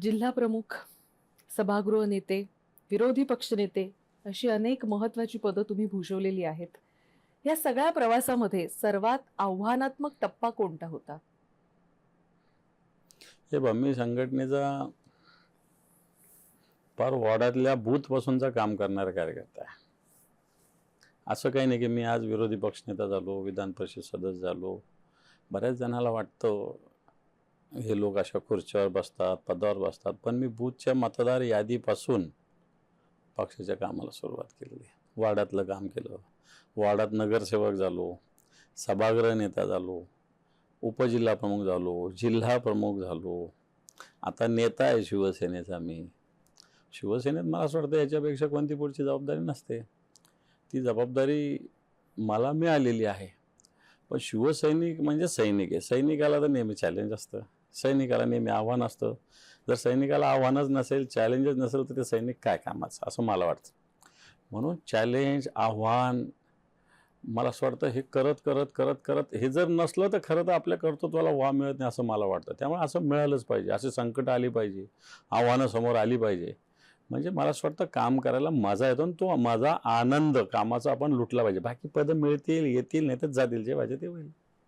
जिल्हा प्रमुख, सभागृह नेते, विरोधी पक्षनेते अशी अनेक महत्त्वाची पदं तुम्ही भूषवलेली आहेत. या सगळ्या प्रवासामध्ये सर्वात आव्हानात्मक टप्पा कोणता होता? हे बघ, मी संघटनेचा फार वॉर्डातल्या बूथपासूनचा काम करणारा कार्यकर्ता आहे. असं काही नाही की मी आज विरोधी पक्षनेता झालो, विधान परिषद सदस्य झालो. बऱ्याच जणाला वाटतं हे लोक अशा खुर्च्यावर बसतात, पदावर बसतात, पण मी बूथच्या मतदार यादीपासून पक्षाच्या कामाला सुरुवात केली. वार्डातलं काम केलं, वार्डात नगरसेवक झालो, सभागृह नेता झालो, उपजिल्हा प्रमुख झालो, जिल्हा प्रमुख झालो, आता नेता आहे शिवसेनेचा. मी शिवसेनेत मला असं वाटतं याच्यापेक्षा कोणती पुढची जबाबदारी नसते. ती जबाबदारी मला मिळालेली आहे. पण शिवसैनिक म्हणजे सैनिक आहे. सैनिकाला तर नेहमी चॅलेंज असतं, सैनिकाला नेहमी आव्हान असतं. जर सैनिकाला आव्हानच नसेल, चॅलेंजच नसेल, तर ते सैनिक काय कामाचं असं मला वाटतं. म्हणून चॅलेंज, आव्हान, मला असं वाटतं हे करत करत करत करत हे जर नसलं तर खरं तर आपल्या कर्तृत्वाला वाव मिळत नाही असं मला वाटतं. त्यामुळे असं मिळालंच पाहिजे, असे संकट आली पाहिजे, आव्हानं समोर आली पाहिजे. म्हणजे मला असं वाटतं काम करायला मजा येतो आणि तो माझा आनंद कामाचा आपण लुटला पाहिजे. बाकी पदं मिळतील, येतील, नाही तर जातील, जे पाहिजे ते होईल.